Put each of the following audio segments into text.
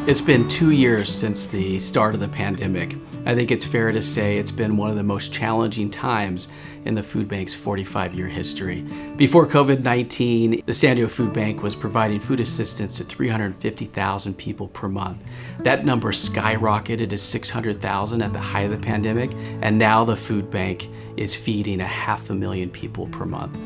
It's been 2 years since the start of the pandemic. I think it's fair to say it's been one of the most challenging times in the food bank's 45-year history. Before COVID-19, the San Diego Food Bank was providing food assistance to 350,000 people per month. That number skyrocketed to 600,000 at the height of the pandemic, and now the food bank is feeding 500,000 people per month.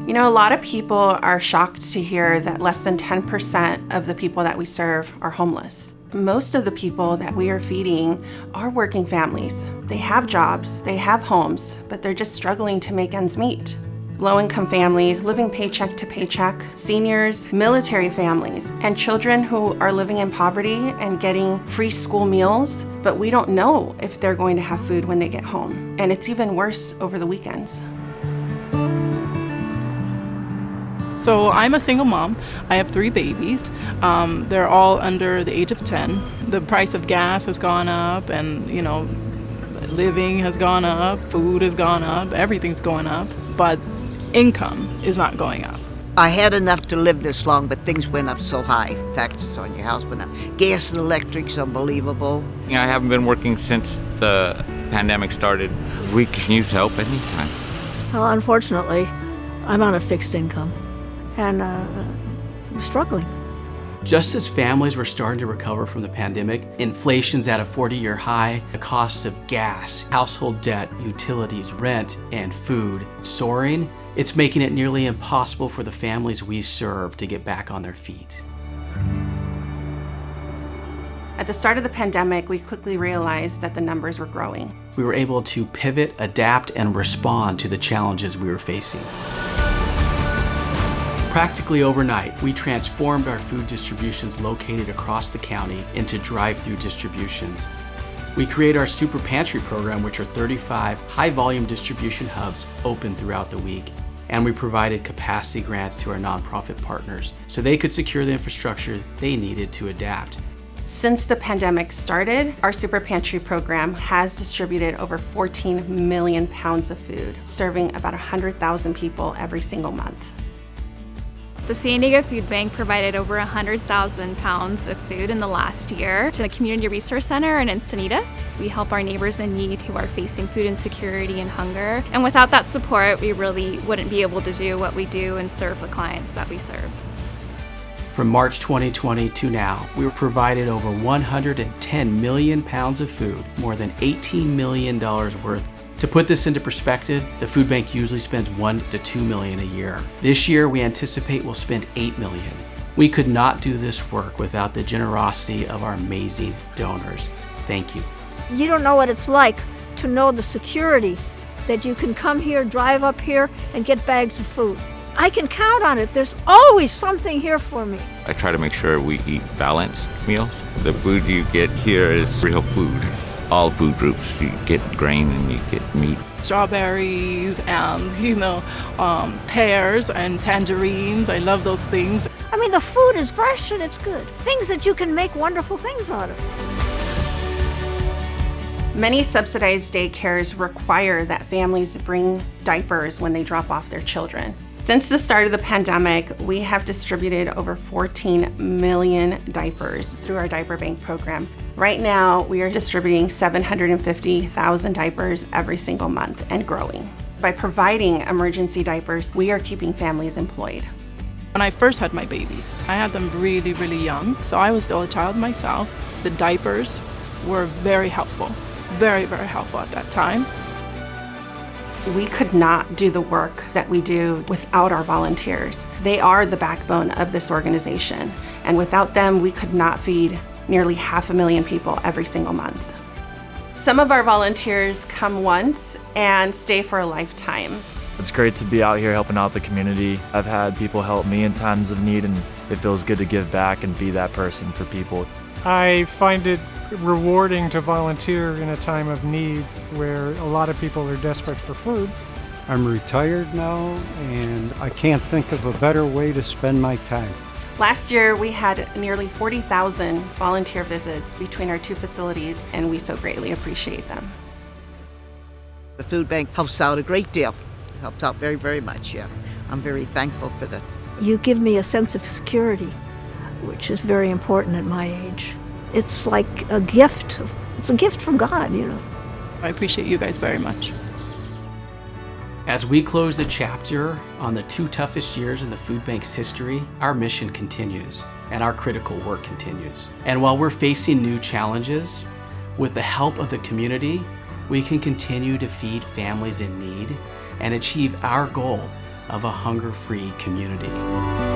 You know, a lot of people are shocked to hear that less than 10% of the people that we serve are homeless. Most of the people that we are feeding are working families. They have jobs, they have homes, but they're just struggling to make ends meet. Low-income families living paycheck to paycheck, seniors, military families, and children who are living in poverty and getting free school meals, but we don't know if they're going to have food when they get home. And it's even worse over the weekends. So I'm a single mom. I have 3 babies. They're all under the age of 10. The price of gas has gone up, and living has gone up, food has gone up, everything's going up, but income is not going up. I had enough to live this long, but things went up so high. Taxes on your house went up. Gas and electric's unbelievable. I haven't been working since the pandemic started. We can use help anytime. Well, unfortunately, I'm on a fixed income. And I'm struggling. Just as families were starting to recover from the pandemic, inflation's at a 40-year high, the costs of gas, household debt, utilities, rent, and food soaring. It's making it nearly impossible for the families we serve to get back on their feet. At the start of the pandemic, we quickly realized that the numbers were growing. We were able to pivot, adapt, and respond to the challenges we were facing. Practically overnight, we transformed our food distributions located across the county into drive-through distributions. We created our Super Pantry program, which are 35 high-volume distribution hubs open throughout the week. And we provided capacity grants to our nonprofit partners so they could secure the infrastructure they needed to adapt. Since the pandemic started, our Super Pantry program has distributed over 14 million pounds of food, serving about 100,000 people every single month. The San Diego Food Bank provided over 100,000 pounds of food in the last year to the Community Resource Center in Encinitas. We help our neighbors in need who are facing food insecurity and hunger. And without that support, we really wouldn't be able to do what we do and serve the clients that we serve. From March 2020 to now, we were provided over 110 million pounds of food, more than $18 million worth. To put this into perspective, the food bank usually spends $1 to $2 million a year. This year, we anticipate we'll spend $8 million. We could not do this work without the generosity of our amazing donors. Thank you. You don't know what it's like to know the security that you can come here, drive up here, and get bags of food. I can count on it. There's always something here for me. I try to make sure we eat balanced meals. The food you get here is real food. All food groups, you get grain and you get meat. Strawberries and, pears and tangerines. I love those things. I mean, the food is fresh and it's good. Things that you can make wonderful things out of. Many subsidized daycares require that families bring diapers when they drop off their children. Since the start of the pandemic, we have distributed over 14 million diapers through our diaper bank program. Right now, we are distributing 750,000 diapers every single month and growing. By providing emergency diapers, we are keeping families employed. When I first had my babies, I had them really, really young, so I was still a child myself. The diapers were very helpful, very, very helpful at that time. We could not do the work that we do without our volunteers. They are the backbone of this organization, and without them, we could not feed nearly 500,000 people every single month. Some of our volunteers come once and stay for a lifetime. It's great to be out here helping out the community. I've had people help me in times of need, and it feels good to give back and be that person for people. I find it rewarding to volunteer in a time of need where a lot of people are desperate for food. I'm retired now, and I can't think of a better way to spend my time. Last year, we had nearly 40,000 volunteer visits between our 2 facilities, and we so greatly appreciate them. The food bank helps out a great deal. Helps out very, very much, yeah. I'm very thankful for that. You give me a sense of security, which is very important at my age. It's like a gift. It's a gift from God, you know. I appreciate you guys very much. As we close the chapter on the 2 toughest years in the food bank's history, our mission continues and our critical work continues. And while we're facing new challenges, with the help of the community, we can continue to feed families in need and achieve our goal of a hunger-free community.